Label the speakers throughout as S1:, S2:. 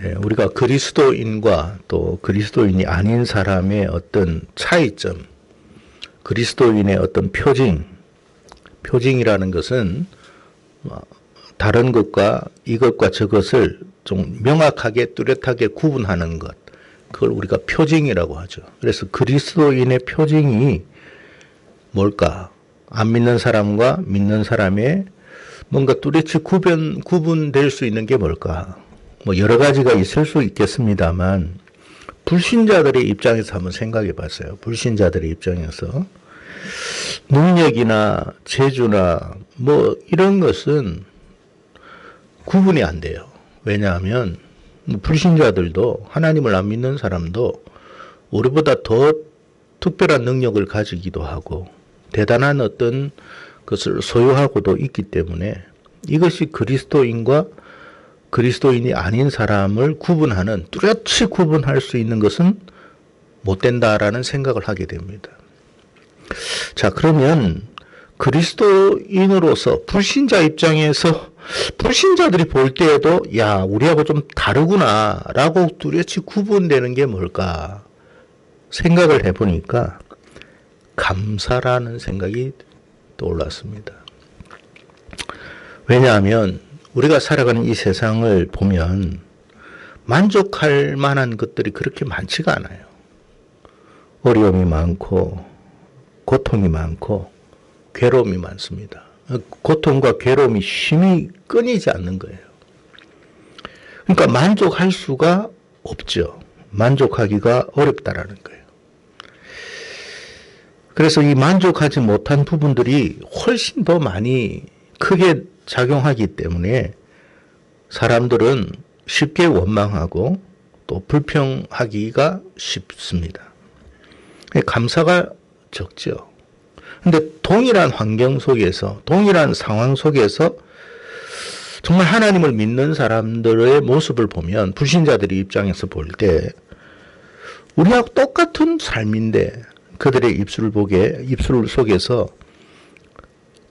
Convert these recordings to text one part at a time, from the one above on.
S1: 예, 우리가 그리스도인과 또 그리스도인이 아닌 사람의 어떤 차이점, 그리스도인의 어떤 표징이라는 것은 다른 것과 이것과 저것을 좀 명확하게 뚜렷하게 구분하는 것, 그걸 우리가 표징이라고 하죠. 그래서 그리스도인의 표징이 뭘까? 안 믿는 사람과 믿는 사람의 뭔가 뚜렷이 구분될 수 있는 게 뭘까? 뭐 여러 가지가 있을 수 있겠습니다만 불신자들의 입장에서 한번 생각해 봤어요. 불신자들의 입장에서 능력이나 재주나 뭐 이런 것은 구분이 안 돼요. 왜냐하면 불신자들도 하나님을 안 믿는 사람도 우리보다 더 특별한 능력을 가지기도 하고 대단한 어떤 것을 소유하고도 있기 때문에 이것이 그리스도인과 그리스도인이 아닌 사람을 구분하는, 뚜렷이 구분할 수 있는 것은 못 된다라는 생각을 하게 됩니다. 자, 그러면 그리스도인으로서 불신자 입장에서 불신자들이 볼 때에도 야, 우리하고 좀 다르구나 라고 뚜렷이 구분되는 게 뭘까 생각을 해보니까 감사라는 생각이 떠올랐습니다. 왜냐하면 우리가 살아가는 이 세상을 보면 만족할 만한 것들이 그렇게 많지가 않아요. 어려움이 많고 고통이 많고 괴로움이 많습니다. 고통과 괴로움이 쉼이 끊이지 않는 거예요. 그러니까 만족할 수가 없죠. 만족하기가 어렵다라는 거예요. 그래서 이 만족하지 못한 부분들이 훨씬 더 많이 크게 작용하기 때문에 사람들은 쉽게 원망하고 또 불평하기가 쉽습니다. 감사가 적죠. 근데 동일한 환경 속에서, 동일한 상황 속에서 정말 하나님을 믿는 사람들의 모습을 보면 불신자들의 입장에서 볼 때 우리하고 똑같은 삶인데 그들의 입술 속에서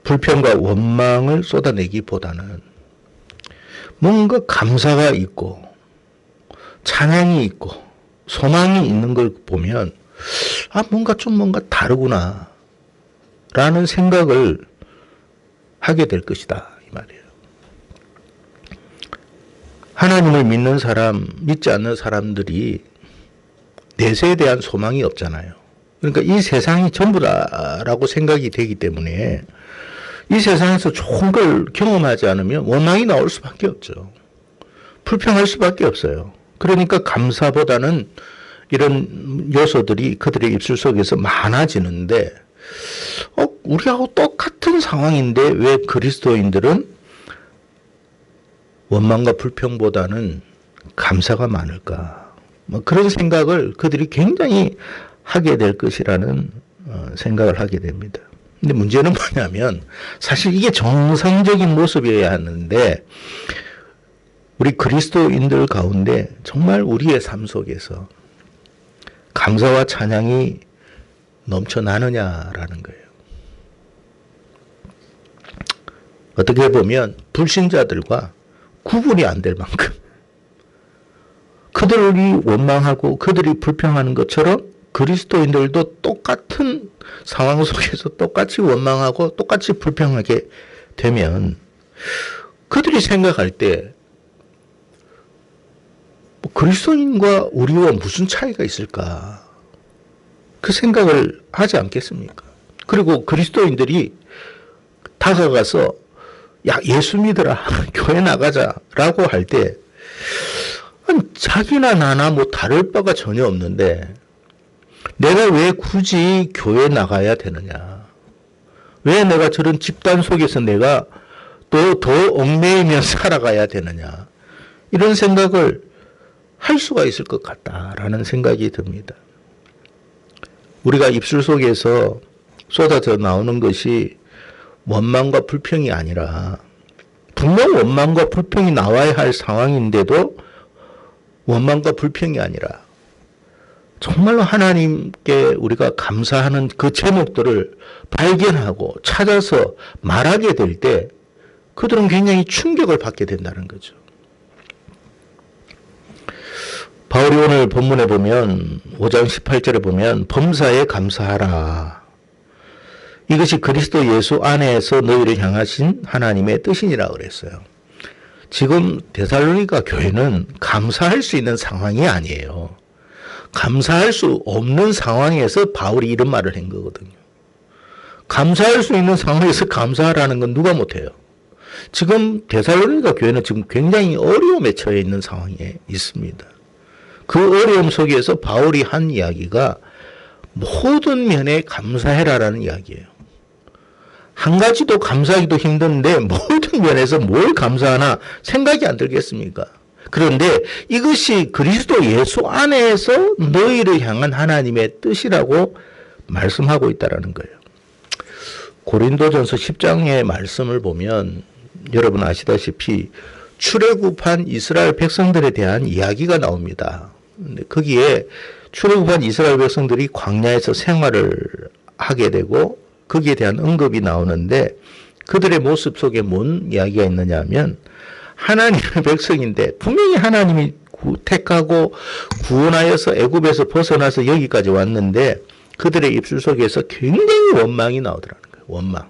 S1: 불평과 원망을 쏟아내기보다는 뭔가 감사가 있고 찬양이 있고 소망이 있는 걸 보면 뭔가 다르구나 라는 생각을 하게 될 것이다 이 말이에요. 하나님을 믿는 사람, 믿지 않는 사람들이 내세에 대한 소망이 없잖아요. 그러니까 이 세상이 전부다라고 생각이 되기 때문에 이 세상에서 좋은 걸 경험하지 않으면 원망이 나올 수밖에 없죠. 불평할 수밖에 없어요. 그러니까 감사보다는 이런 요소들이 그들의 입술 속에서 많아지는데 우리하고 똑같은 상황인데 왜 그리스도인들은 원망과 불평보다는 감사가 많을까? 뭐 그런 생각을 그들이 굉장히 하게 될 것이라는 생각을 하게 됩니다. 근데 문제는 뭐냐면 사실 이게 정상적인 모습이어야 하는데 우리 그리스도인들 가운데 정말 우리의 삶 속에서 감사와 찬양이 넘쳐나느냐라는 거예요. 어떻게 보면 불신자들과 구분이 안 될 만큼 그들이 원망하고 그들이 불평하는 것처럼 그리스도인들도 똑같은 상황 속에서 똑같이 원망하고 똑같이 불평하게 되면 그들이 생각할 때 그리스도인과 우리와 무슨 차이가 있을까? 그 생각을 하지 않겠습니까? 그리고 그리스도인들이 다가가서 야, 예수 믿어라. 교회 나가자라고 할 때 자기나 나나 뭐 다를 바가 전혀 없는데 내가 왜 굳이 교회 나가야 되느냐? 왜 내가 저런 집단 속에서 내가 또 더 얽매이며 살아가야 되느냐? 이런 생각을 할 수가 있을 것 같다라는 생각이 듭니다. 우리가 입술 속에서 쏟아져 나오는 것이 원망과 불평이 아니라 분명 원망과 불평이 나와야 할 상황인데도 원망과 불평이 아니라 정말로 하나님께 우리가 감사하는 그 제목들을 발견하고 찾아서 말하게 될 때 그들은 굉장히 충격을 받게 된다는 거죠. 바울이 오늘 본문에 보면 5장 18절에 보면 범사에 감사하라. 이것이 그리스도 예수 안에서 너희를 향하신 하나님의 뜻이니라 그랬어요. 지금 데살로니가 교회는 감사할 수 있는 상황이 아니에요. 감사할 수 없는 상황에서 바울이 이런 말을 한 거거든요. 감사할 수 있는 상황에서 감사하라는 건 누가 못해요. 지금 데살로니가 교회는 지금 굉장히 어려움에 처해 있는 상황에 있습니다. 그 어려움 속에서 바울이 한 이야기가 모든 면에 감사해라라는 이야기예요. 한 가지도 감사하기도 힘든데 모든 면에서 뭘 감사하나 생각이 안 들겠습니까? 그런데 이것이 그리스도 예수 안에서 너희를 향한 하나님의 뜻이라고 말씀하고 있다는 거예요. 고린도전서 10장의 말씀을 보면 여러분 아시다시피 출애굽한 이스라엘 백성들에 대한 이야기가 나옵니다. 거기에 출애굽한 이스라엘 백성들이 광야에서 생활을 하게 되고 거기에 대한 언급이 나오는데 그들의 모습 속에 뭔 이야기가 있느냐 하면 하나님의 백성인데 분명히 하나님이 택하고 구원하여서 애굽에서 벗어나서 여기까지 왔는데 그들의 입술 속에서 굉장히 원망이 나오더라는 거예요. 원망.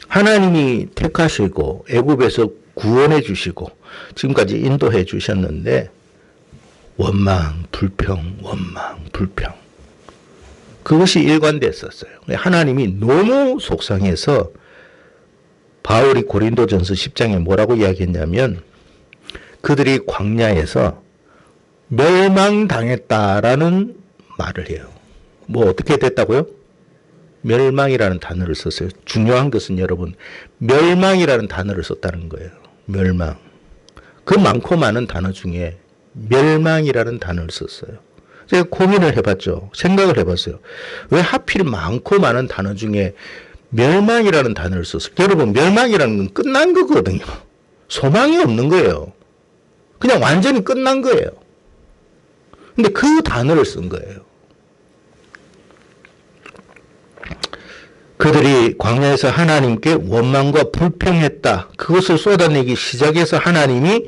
S1: 하나님이 택하시고 애굽에서 구원해 주시고 지금까지 인도해 주셨는데 원망, 불평, 원망, 불평. 그것이 일관됐었어요. 하나님이 너무 속상해서 바울이 고린도전서 10장에 뭐라고 이야기했냐면 그들이 광야에서 멸망당했다라는 말을 해요. 뭐 어떻게 됐다고요? 멸망이라는 단어를 썼어요. 중요한 것은 여러분 멸망이라는 단어를 썼다는 거예요. 멸망. 그 많고 많은 단어 중에 멸망이라는 단어를 썼어요. 제가 고민을 해봤죠. 생각을 해봤어요. 왜 하필 많고 많은 단어 중에 멸망이라는 단어를 썼을까? 여러분 멸망이라는 건 끝난 거거든요. 소망이 없는 거예요. 그냥 완전히 끝난 거예요. 근데 그 단어를 쓴 거예요. 그들이 광야에서 하나님께 원망과 불평했다. 그것을 쏟아내기 시작해서 하나님이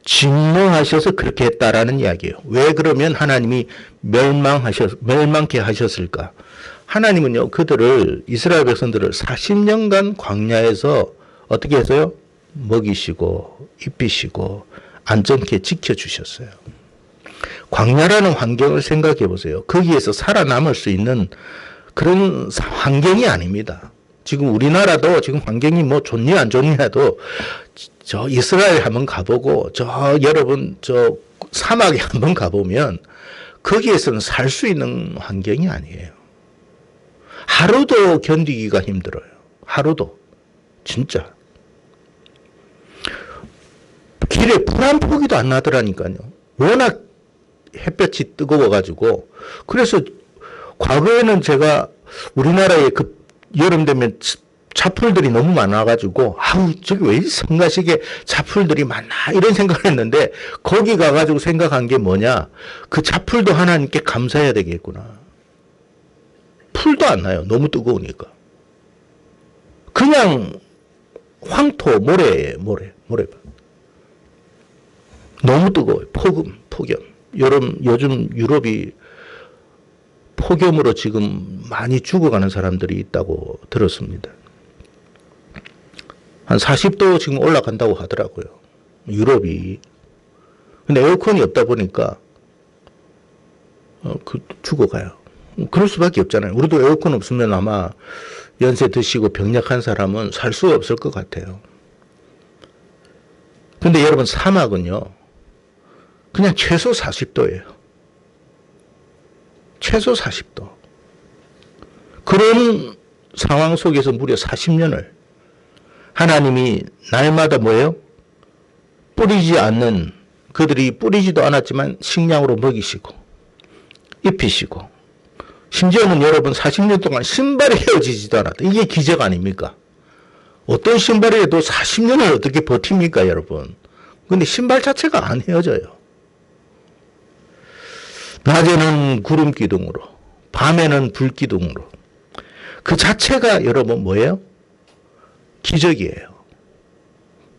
S1: 진노하셔서 그렇게 했다라는 이야기예요. 왜 그러면 하나님이 멸망케 하셨을까? 하나님은요, 그들을, 이스라엘 백성들을 40년간 광야에서 어떻게 해서요? 먹이시고, 입히시고, 안전케 지켜주셨어요. 광야라는 환경을 생각해 보세요. 거기에서 살아남을 수 있는 그런 환경이 아닙니다. 지금 우리나라도 지금 환경이 뭐 좋니 안 좋냐도 저 이스라엘 한번 가보고 여러분 저 사막에 한번 가보면 거기에서는 살 수 있는 환경이 아니에요. 하루도 견디기가 힘들어요. 하루도. 진짜. 길에 불 한 포기도 안 나더라니까요. 워낙 햇볕이 뜨거워가지고. 그래서 과거에는 제가 우리나라에 그 여름 되면 차풀들이 너무 많아가지고 아우 저기 왜 성가시게 차풀들이 많나 이런 생각을 했는데 거기 가가지고 생각한 게 뭐냐 그 차풀도 하나님께 감사해야 되겠구나. 풀도 안 나요. 너무 뜨거우니까. 그냥 황토 모래예요. 모래밭. 너무 뜨거워요. 폭염. 요즘 유럽이 폭염으로 지금 많이 죽어가는 사람들이 있다고 들었습니다. 한 40도 지금 올라간다고 하더라고요. 유럽이. 근데 에어컨이 없다 보니까 죽어가요. 그럴 수밖에 없잖아요. 우리도 에어컨 없으면 아마 연세 드시고 병약한 사람은 살 수 없을 것 같아요. 근데 여러분 사막은요. 그냥 최소 40도예요. 최소 40도. 그런 상황 속에서 무려 40년을 하나님이 날마다 뭐예요? 뿌리지 않는 그들이 뿌리지도 않았지만 식량으로 먹이시고 입히시고 심지어는 여러분 40년 동안 신발이 헤어지지도 않았다. 이게 기적 아닙니까? 어떤 신발이 해도 40년을 어떻게 버팁니까 여러분? 근데 신발 자체가 안 헤어져요. 낮에는 구름 기둥으로 밤에는 불 기둥으로 그 자체가 여러분 뭐예요? 기적이에요.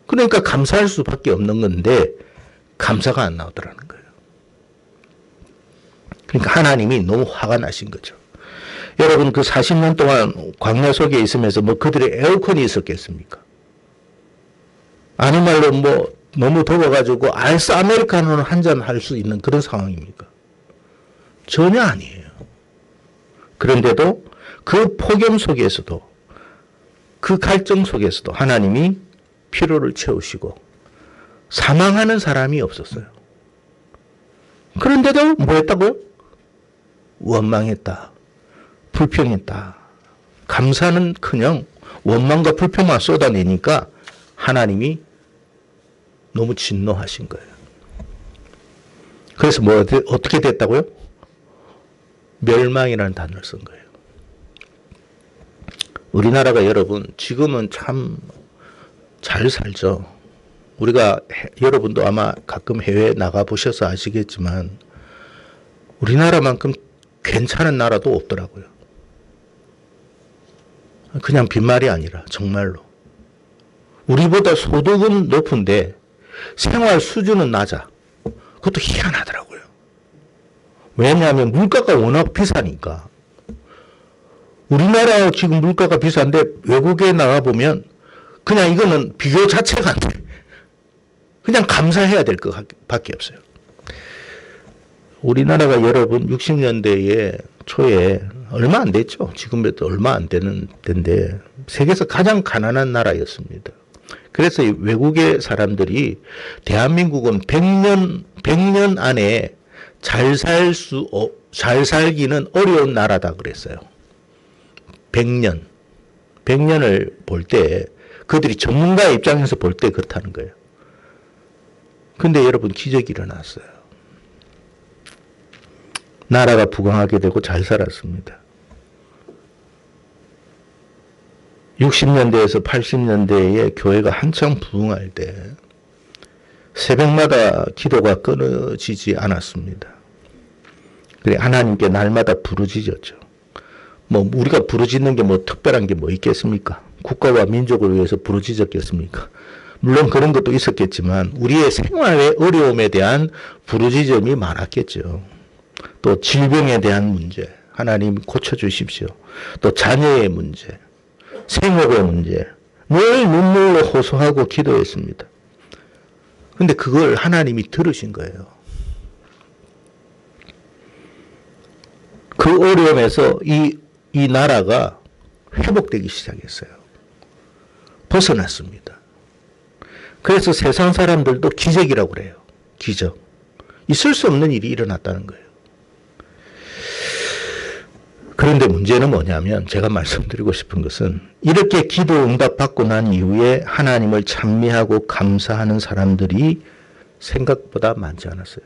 S1: 그러니까 감사할 수밖에 없는 건데 감사가 안 나오더라는 거예요. 그러니까 하나님이 너무 화가 나신 거죠. 여러분 그 40년 동안 광야 속에 있으면서 뭐 그들의 에어컨이 있었겠습니까? 아니 말로 뭐 너무 더워가지고 아이스 아메리카노는 한 잔 할 수 있는 그런 상황입니까? 전혀 아니에요. 그런데도 그 폭염 속에서도 그 갈증 속에서도 하나님이 피로를 채우시고 사망하는 사람이 없었어요. 그런데도 뭐 했다고요? 원망했다. 불평했다. 감사는커녕 원망과 불평만 쏟아내니까 하나님이 너무 진노하신 거예요. 그래서 뭐 어떻게 됐다고요? 멸망이라는 단어를 쓴 거예요. 우리나라가 여러분 지금은 참 잘 살죠. 우리가 여러분도 아마 가끔 해외 나가 보셔서 아시겠지만 우리나라만큼 괜찮은 나라도 없더라고요. 그냥 빈말이 아니라 정말로. 우리보다 소득은 높은데 생활 수준은 낮아. 그것도 희한하더라고요. 왜냐하면 물가가 워낙 비싸니까. 우리나라 지금 물가가 비싼데 외국에 나가보면 그냥 이거는 비교 자체가 안 돼. 그냥 감사해야 될 것밖에 없어요. 우리나라가 여러분 60년대에 초에 얼마 안 됐죠. 지금부터 얼마 안 되는 때인데 세계에서 가장 가난한 나라였습니다. 그래서 외국의 사람들이 대한민국은 100년 안에 잘 살기는 어려운 나라다 그랬어요. 100년을 볼 때 그들이 전문가의 입장에서 볼 때 그렇다는 거예요. 근데 여러분 기적이 일어났어요. 나라가 부강하게 되고 잘 살았습니다. 60년대에서 80년대에 교회가 한창 부흥할 때 새벽마다 기도가 끊어지지 않았습니다. 그래 하나님께 날마다 부르짖었죠. 뭐 우리가 부르짖는 게 뭐 특별한 게 뭐 있겠습니까? 국가와 민족을 위해서 부르짖었겠습니까? 물론 그런 것도 있었겠지만 우리의 생활의 어려움에 대한 부르짖음이 많았겠죠. 또 질병에 대한 문제, 하나님 고쳐주십시오. 또 자녀의 문제, 생업의 문제, 늘 눈물로 호소하고 기도했습니다. 근데 그걸 하나님이 들으신 거예요. 그 어려움에서 이 나라가 회복되기 시작했어요. 벗어났습니다. 그래서 세상 사람들도 기적이라고 그래요. 기적. 있을 수 없는 일이 일어났다는 거예요. 그런데 문제는 뭐냐면 제가 말씀드리고 싶은 것은 이렇게 기도 응답 받고 난 이후에 하나님을 찬미하고 감사하는 사람들이 생각보다 많지 않았어요.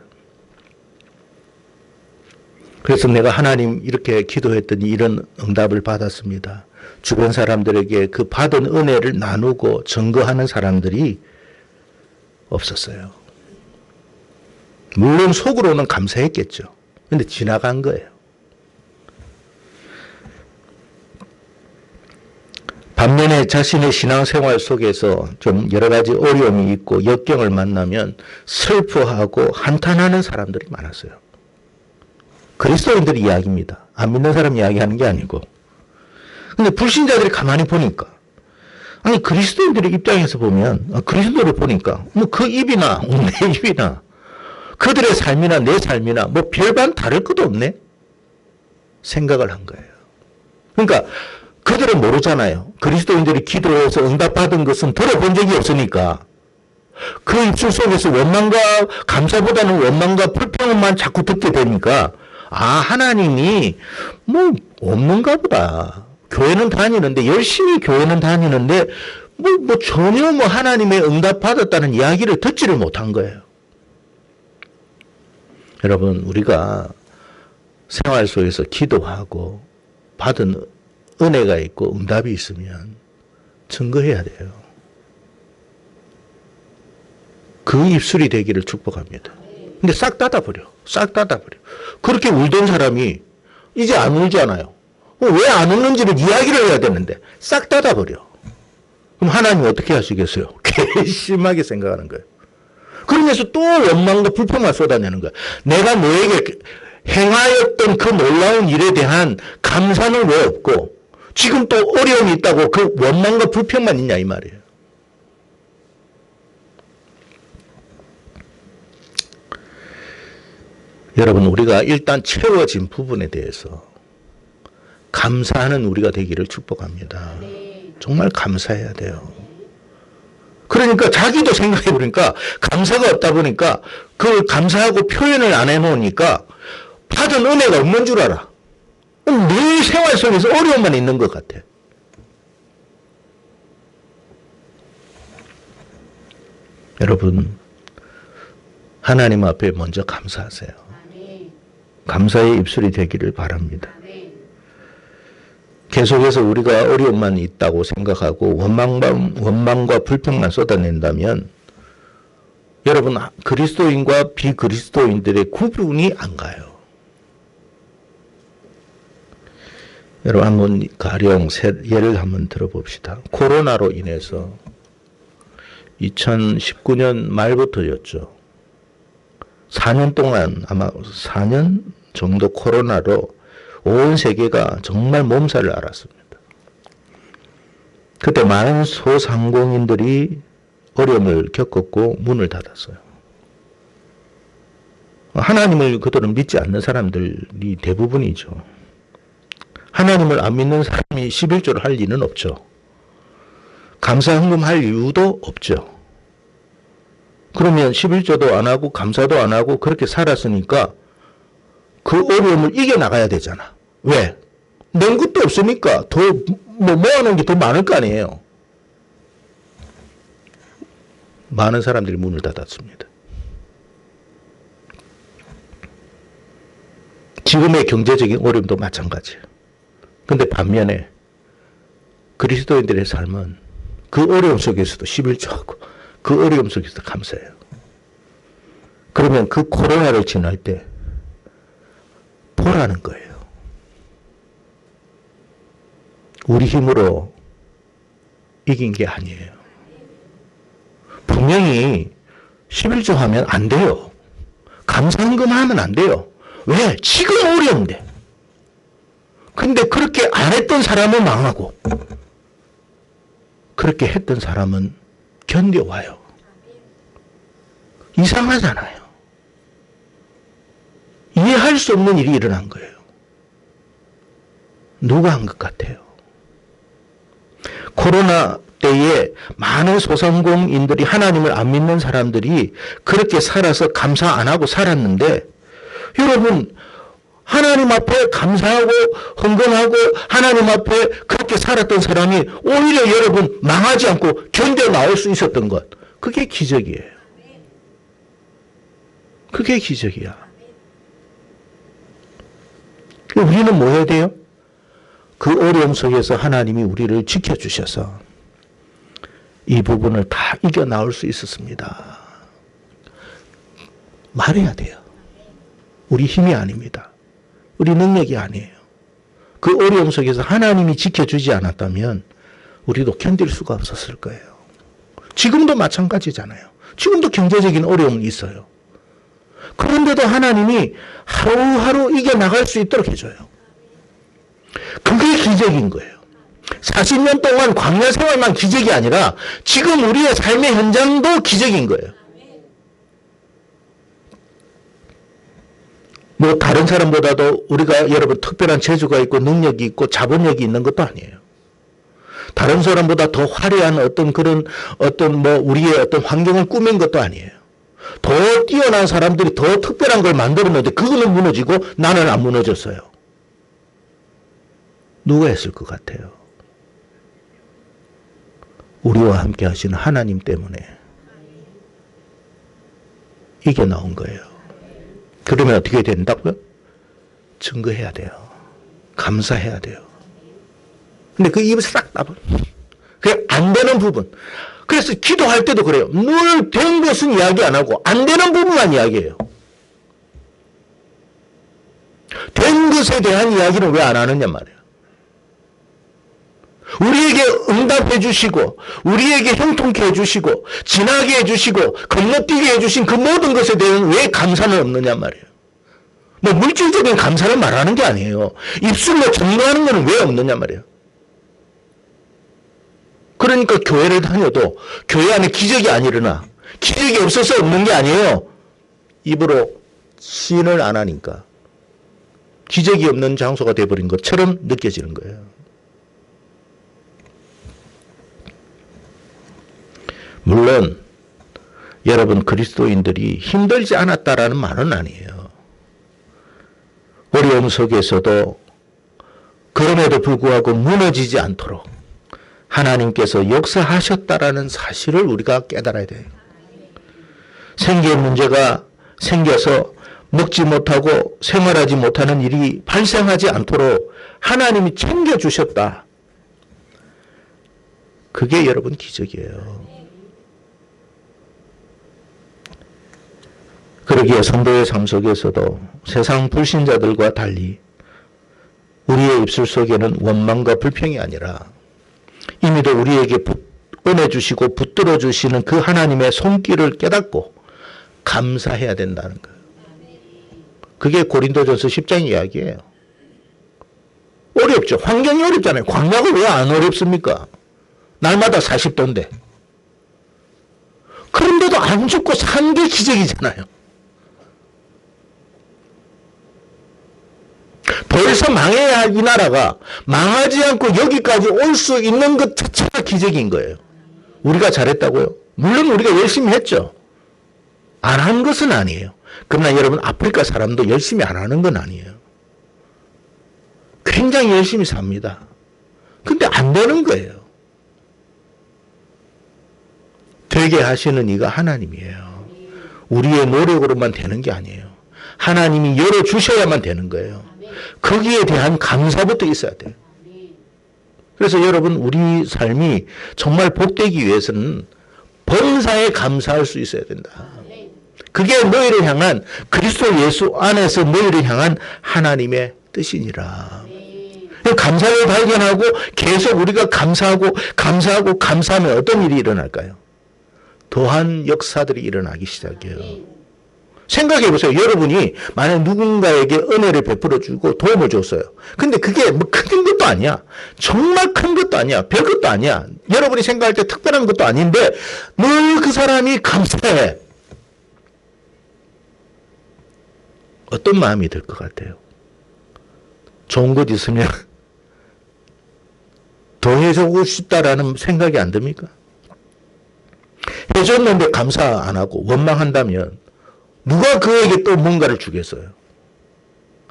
S1: 그래서 내가 하나님 이렇게 기도했더니 이런 응답을 받았습니다. 주변 사람들에게 그 받은 은혜를 나누고 증거하는 사람들이 없었어요. 물론 속으로는 감사했겠죠. 근데 지나간 거예요. 반면에 자신의 신앙생활 속에서 좀 여러 가지 어려움이 있고 역경을 만나면 슬퍼하고 한탄하는 사람들이 많았어요. 그리스도인들 이야기입니다. 안 믿는 사람 이야기하는 게 아니고. 근데 불신자들이 가만히 보니까 아니 그리스도인들의 입장에서 보면 그리스도를 보니까 뭐 그 입이나 내 입이나 그들의 삶이나 내 삶이나 뭐 별반 다를 것도 없네 생각을 한 거예요. 그러니까 그들은 모르잖아요. 그리스도인들이 기도해서 응답받은 것은 들어본 적이 없으니까 그 입술 속에서 원망과 감사보다는 원망과 불평만 자꾸 듣게 되니까 아 하나님이 뭐 없는가 보다. 교회는 다니는데 열심히 교회는 다니는데 뭐 전혀 뭐 하나님의 응답 받았다는 이야기를 듣지를 못한 거예요. 여러분 우리가 생활 속에서 기도하고 받은 은혜가 있고 응답이 있으면 증거해야 돼요. 그 입술이 되기를 축복합니다. 근데 싹 닫아버려. 싹 닫아버려. 그렇게 울던 사람이 이제 안 울잖아요. 왜 안 웃는지를 이야기를 해야 되는데 싹 닫아버려. 그럼 하나님 어떻게 하시겠어요? 괘씸하게 생각하는 거예요. 그러면서 또 원망과 불평만 쏟아내는 거야. 내가 너에게 행하였던 그 놀라운 일에 대한 감사는 왜 없고 지금 또 어려움이 있다고 그 원망과 불평만 있냐 이 말이에요. 여러분, 우리가 일단 채워진 부분에 대해서 감사하는 우리가 되기를 축복합니다. 정말 감사해야 돼요. 그러니까 자기도 생각해 보니까 감사가 없다 보니까 그걸 감사하고 표현을 안 해놓으니까 받은 은혜가 없는 줄 알아. 늘 생활 속에서 어려움만 있는 것 같아. 여러분, 하나님 앞에 먼저 감사하세요. 감사의 입술이 되기를 바랍니다. 계속해서 우리가 어려움만 있다고 생각하고 원망과 불평만 쏟아낸다면 여러분, 그리스도인과 비그리스도인들의 구분이 안 가요. 여러분, 한번 가령 예를 한번 들어봅시다. 코로나로 인해서 2019년 말부터였죠. 4년 동안, 아마 4년 정도 코로나로 온 세계가 정말 몸살을 앓았습니다. 그때 많은 소상공인들이 어려움을 겪었고 문을 닫았어요. 하나님을 그들은 믿지 않는 사람들이 대부분이죠. 하나님을 안 믿는 사람이 11조를 할 리는 없죠. 감사헌금 할 이유도 없죠. 그러면 11조도 안 하고 감사도 안 하고 그렇게 살았으니까 그 어려움을 이겨나가야 되잖아. 왜? 낸 것도 없으니까 더 모아놓은 게 더 많을 거 아니에요. 많은 사람들이 문을 닫았습니다. 지금의 경제적인 어려움도 마찬가지예요. 근데 반면에 그리스도인들의 삶은 그 어려움 속에서도 11조하고 그 어려움 속에서도 감사해요. 그러면 그 코로나를 지날 때 보라는 거예요. 우리 힘으로 이긴 게 아니에요. 분명히 11조 하면 안 돼요. 감사헌금 하면 안 돼요. 왜? 지금 어려운데. 근데 그렇게 안 했던 사람은 망하고 그렇게 했던 사람은 견뎌와요. 이상하잖아요. 이해할 수 없는 일이 일어난 거예요. 누가 한 것 같아요? 코로나 때에 많은 소상공인들이 하나님을 안 믿는 사람들이 그렇게 살아서 감사 안 하고 살았는데 여러분 하나님 앞에 감사하고 헌금하고 하나님 앞에 그렇게 살았던 사람이 오히려 여러분 망하지 않고 견뎌 나올 수 있었던 것 그게 기적이에요. 그게 기적이야. 우리는 뭐 해야 돼요? 그 어려움 속에서 하나님이 우리를 지켜주셔서 이 부분을 다 이겨나올 수 있었습니다. 말해야 돼요. 우리 힘이 아닙니다. 우리 능력이 아니에요. 그 어려움 속에서 하나님이 지켜주지 않았다면 우리도 견딜 수가 없었을 거예요. 지금도 마찬가지잖아요. 지금도 경제적인 어려움이 있어요. 그런데도 하나님이 하루하루 이겨나갈 수 있도록 해줘요. 그게 기적인 거예요. 40년 동안 광야 생활만 기적이 아니라 지금 우리의 삶의 현장도 기적인 거예요. 뭐 다른 사람보다도 우리가 여러분 특별한 재주가 있고 능력이 있고 자본력이 있는 것도 아니에요. 다른 사람보다 더 화려한 어떤 뭐 우리의 어떤 환경을 꾸민 것도 아니에요. 더 뛰어난 사람들이 더 특별한 걸 만들었는데 그거는 무너지고 나는 안 무너졌어요. 누가 했을 것 같아요? 우리와 함께 하시는 하나님 때문에 이게 나온 거예요. 그러면 어떻게 된다고요? 증거해야 돼요. 감사해야 돼요. 근데 그 입을 싹 닫아. 그게 안 되는 부분. 그래서 기도할 때도 그래요. 늘 된 것은 이야기 안 하고 안 되는 부분만 이야기해요. 된 것에 대한 이야기는 왜 안 하느냐 말이에요. 우리에게 응답해 주시고 우리에게 형통케 해 주시고 지나게 해 주시고 건너뛰게 해 주신 그 모든 것에 대해서 왜 감사는 없느냐 말이에요. 뭐 물질적인 감사를 말하는 게 아니에요. 입술로 증거하는 것은 왜 없느냐 말이에요. 그러니까 교회를 다녀도 교회 안에 기적이 안 일어나. 기적이 없어서 없는 게 아니에요. 입으로 시인을 안 하니까 기적이 없는 장소가 되어버린 것처럼 느껴지는 거예요. 물론 여러분 그리스도인들이 힘들지 않았다라는 말은 아니에요. 어려움 속에서도 그럼에도 불구하고 무너지지 않도록 하나님께서 역사하셨다라는 사실을 우리가 깨달아야 돼요. 생계의 문제가 생겨서 먹지 못하고 생활하지 못하는 일이 발생하지 않도록 하나님이 챙겨주셨다. 그게 여러분 기적이에요. 그러기에 성도의 삶 속에서도 세상 불신자들과 달리 우리의 입술 속에는 원망과 불평이 아니라 이미도 우리에게 은혜 주시고 붙들어 주시는 그 하나님의 손길을 깨닫고 감사해야 된다는 거예요. 그게 고린도전서 10장 이야기예요. 어렵죠. 환경이 어렵잖아요. 광야가 왜 안 어렵습니까? 날마다 40도인데. 그런데도 안 죽고 산 게 기적이잖아요. 벌써 망해야 할 이 나라가 망하지 않고 여기까지 올 수 있는 것 자체가 기적인 거예요. 우리가 잘했다고요? 물론 우리가 열심히 했죠. 안 한 것은 아니에요. 그러나 여러분 아프리카 사람도 열심히 안 하는 건 아니에요. 굉장히 열심히 삽니다. 근데 안 되는 거예요. 되게 하시는 이가 하나님이에요. 우리의 노력으로만 되는 게 아니에요. 하나님이 열어주셔야만 되는 거예요. 거기에 대한 감사부터 있어야 돼요. 그래서 여러분 우리 삶이 정말 복되기 위해서는 범사에 감사할 수 있어야 된다. 그게 너희를 향한 그리스도 예수 안에서 너희를 향한 하나님의 뜻이니라. 감사를 발견하고 계속 우리가 감사하면 어떤 일이 일어날까요? 더한 역사들이 일어나기 시작해요. 생각해 보세요. 여러분이 만약 누군가에게 은혜를 베풀어 주고 도움을 줬어요. 근데 그게 뭐 큰 것도 아니야. 정말 큰 것도 아니야. 별 것도 아니야. 여러분이 생각할 때 특별한 것도 아닌데 늘 그 사람이 감사해. 어떤 마음이 들 것 같아요? 좋은 것 있으면 더 해주고 싶다라는 생각이 안 듭니까? 해줬는데 감사 안 하고 원망한다면 누가 그에게 또 뭔가를 주겠어요?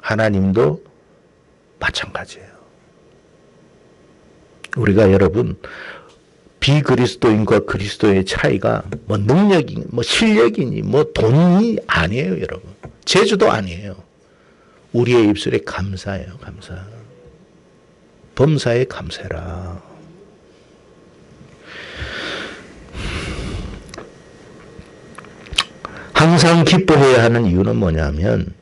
S1: 하나님도 마찬가지예요. 우리가 여러분 비그리스도인과 그리스도의 차이가 뭐 능력이니 뭐 실력이니 뭐 돈이 아니에요, 여러분. 재주도 아니에요. 우리의 입술에 감사예요, 감사. 범사에 감사라. 항상 기뻐해야 하는 이유는 뭐냐면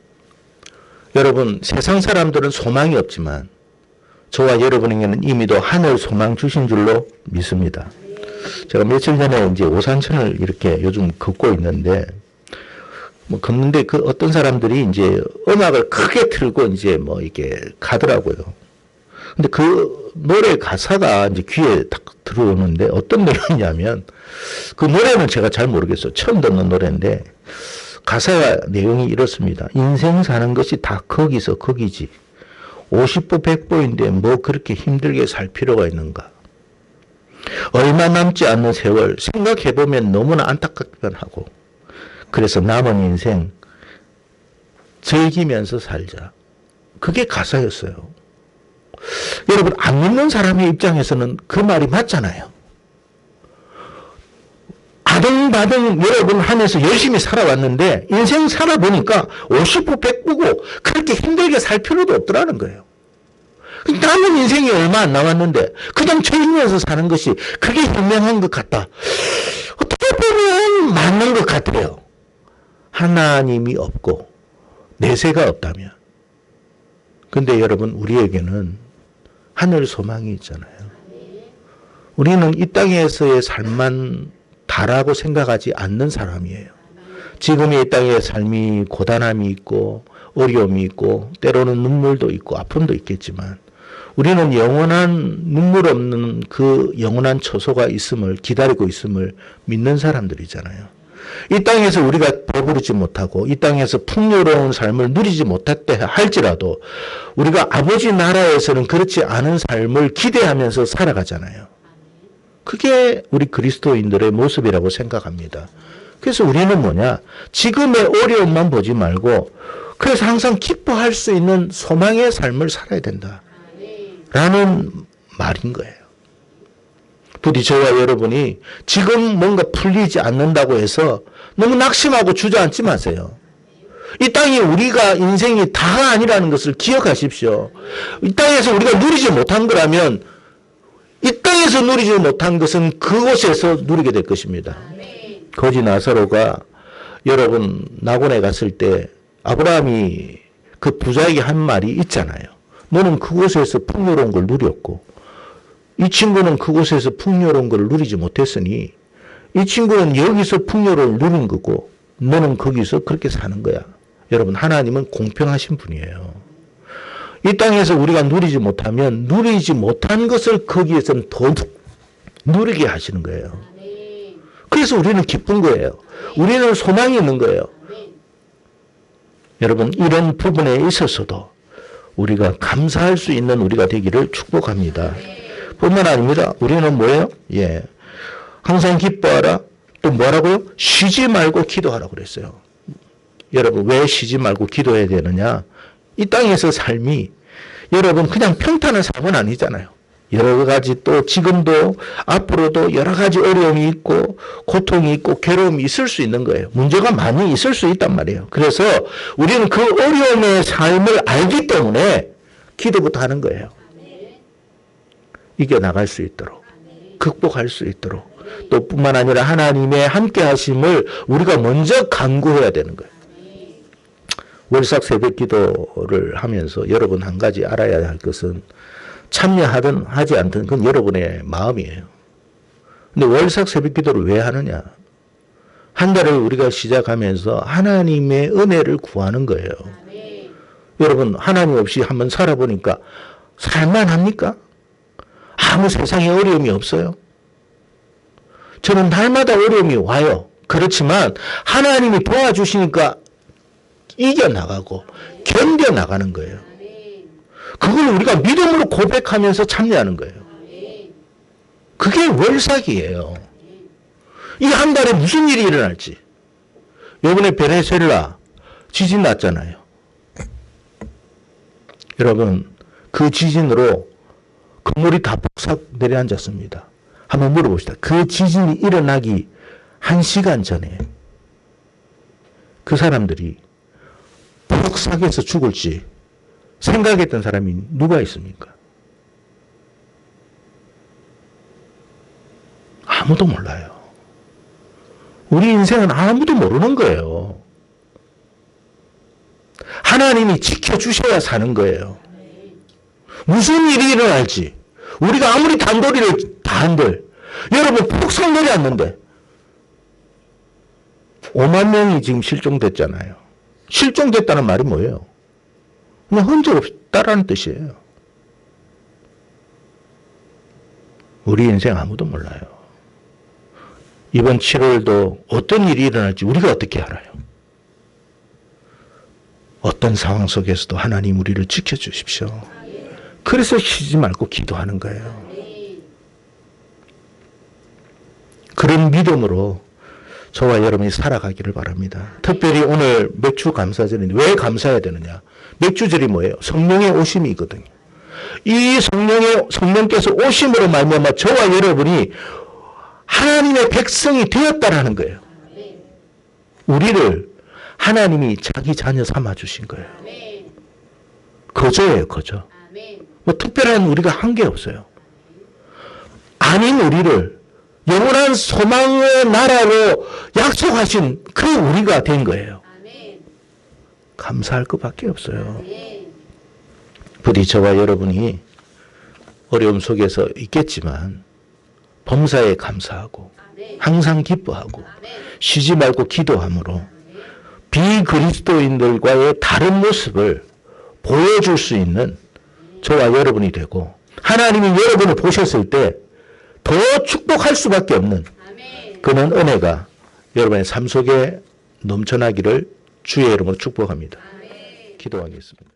S1: 여러분 세상 사람들은 소망이 없지만 저와 여러분에게는 이미도 하늘 소망 주신 줄로 믿습니다. 제가 며칠 전에 이제 오산천을 이렇게 요즘 걷고 있는데 뭐 걷는데 그 어떤 사람들이 이제 음악을 크게 틀고 이제 뭐 이렇게 가더라고요. 근데 그 노래 가사가 이제 귀에 딱 들어오는데 어떤 노래냐면 그 노래는 제가 잘 모르겠어요. 처음 듣는 노래인데 가사 내용이 이렇습니다. 인생 사는 것이 다 거기서 거기지. 50보 100보인데 뭐 그렇게 힘들게 살 필요가 있는가. 얼마 남지 않는 세월 생각해보면 너무나 안타깝기만 하고 그래서 남은 인생 즐기면서 살자. 그게 가사였어요. 여러분 안 믿는 사람의 입장에서는 그 말이 맞잖아요. 아등바등 여러분 하면서 열심히 살아왔는데 인생 살아보니까 50보 100보고 그렇게 힘들게 살 필요도 없더라는 거예요. 남은 인생이 얼마 안 남았는데 그냥 즐기면서 사는 것이 그게 현명한 것 같다. 어떻게 보면 맞는 것 같아요. 하나님이 없고 내세가 없다면. 근데 여러분 우리에게는 하늘 소망이 있잖아요. 우리는 이 땅에서의 삶만 다라고 생각하지 않는 사람이에요. 지금의 이 땅의 삶이 고단함이 있고 어려움이 있고 때로는 눈물도 있고 아픔도 있겠지만 우리는 영원한 눈물 없는 그 영원한 처소가 있음을 기다리고 있음을 믿는 사람들이잖아요. 이 땅에서 우리가 배부르지 못하고 이 땅에서 풍요로운 삶을 누리지 못했다 할지라도 우리가 아버지 나라에서는 그렇지 않은 삶을 기대하면서 살아가잖아요. 그게 우리 그리스도인들의 모습이라고 생각합니다. 그래서 우리는 뭐냐? 지금의 어려움만 보지 말고 그래서 항상 기뻐할 수 있는 소망의 삶을 살아야 된다. 라는 말인 거예요. 부디 저와 여러분이 지금 뭔가 풀리지 않는다고 해서 너무 낙심하고 주저앉지 마세요. 이 땅이 우리가 인생이 다가 아니라는 것을 기억하십시오. 이 땅에서 우리가 누리지 못한 거라면 이 땅에서 누리지 못한 것은 그곳에서 누리게 될 것입니다. 거지 나사로가 여러분 낙원에 갔을 때 아브라함이 그 부자에게 한 말이 있잖아요. 너는 그곳에서 풍요로운 걸 누렸고 이 친구는 그곳에서 풍요로운 걸 누리지 못했으니 이 친구는 여기서 풍요를 누린 거고 너는 거기서 그렇게 사는 거야. 여러분 하나님은 공평하신 분이에요. 이 땅에서 우리가 누리지 못하면 누리지 못한 것을 거기에서는 더 누리게 하시는 거예요. 그래서 우리는 기쁜 거예요. 우리는 소망이 있는 거예요. 여러분 이런 부분에 있어서도 우리가 감사할 수 있는 우리가 되기를 축복합니다. 뿐만 아닙니다. 우리는 뭐예요? 예, 항상 기뻐하라. 또 뭐라고요? 쉬지 말고 기도하라고 그랬어요. 여러분 왜 쉬지 말고 기도해야 되느냐? 이 땅에서 삶이 여러분 그냥 평탄한 삶은 아니잖아요. 여러 가지 또 지금도 앞으로도 여러 가지 어려움이 있고 고통이 있고 괴로움이 있을 수 있는 거예요. 문제가 많이 있을 수 있단 말이에요. 그래서 우리는 그 어려움의 삶을 알기 때문에 기도부터 하는 거예요. 이겨나갈 수 있도록 극복할 수 있도록 또 뿐만 아니라 하나님의 함께 하심을 우리가 먼저 간구해야 되는 거예요. 월삭 새벽 기도를 하면서 여러분 한 가지 알아야 할 것은 참여하든 하지 않든 그건 여러분의 마음이에요. 근데 월삭 새벽 기도를 왜 하느냐? 한 달을 우리가 시작하면서 하나님의 은혜를 구하는 거예요. 여러분 하나님 없이 한번 살아보니까 살만합니까? 아무 세상에 어려움이 없어요. 저는 날마다 어려움이 와요. 그렇지만 하나님이 도와주시니까 이겨나가고 견뎌나가는 거예요. 그걸 우리가 믿음으로 고백하면서 참여하는 거예요. 그게 월삭이에요. 이 한 달에 무슨 일이 일어날지. 이번에 베네수엘라 지진 났잖아요. 여러분 그 지진으로 건물이 다 폭삭 내려앉았습니다. 한번 물어봅시다. 그 지진이 일어나기 1시간 전에 그 사람들이 폭삭해서 죽을지 생각했던 사람이 누가 있습니까? 아무도 몰라요. 우리 인생은 아무도 모르는 거예요. 하나님이 지켜주셔야 사는 거예요. 무슨 일이 일어날지 우리가 아무리 단도리를 다 한들 여러분 폭삭 내려왔는데 5만 명이 지금 실종됐잖아요. 실종됐다는 말이 뭐예요? 그냥 흔적 없다라는 뜻이에요. 우리 인생 아무도 몰라요. 이번 7월도 어떤 일이 일어날지 우리가 어떻게 알아요? 어떤 상황 속에서도 하나님 우리를 지켜주십시오. 그래서 쉬지 말고 기도하는 거예요. 그런 믿음으로 저와 여러분이 살아가기를 바랍니다. 특별히 오늘 맥주 감사절인데 왜 감사해야 되느냐? 맥주절이 뭐예요? 성령의 오심이 있거든요. 이 성령께서 오심으로 말미암아 저와 여러분이 하나님의 백성이 되었다라는 거예요. 우리를 하나님이 자기 자녀 삼아 주신 거예요. 거저예요, 거저. 뭐 특별한 우리가 한 게 없어요. 아닌 우리를 영원한 소망의 나라로 약속하신 그 우리가 된 거예요. 감사할 것밖에 없어요. 부디 저와 여러분이 어려움 속에서 있겠지만 범사에 감사하고 항상 기뻐하고 쉬지 말고 기도함으로 비그리스도인들과의 다른 모습을 보여줄 수 있는 저와 여러분이 되고 하나님이 여러분을 보셨을 때 더 축복할 수밖에 없는 그런 은혜가 여러분의 삶 속에 넘쳐나기를 주의 이름으로 축복합니다. 기도하겠습니다.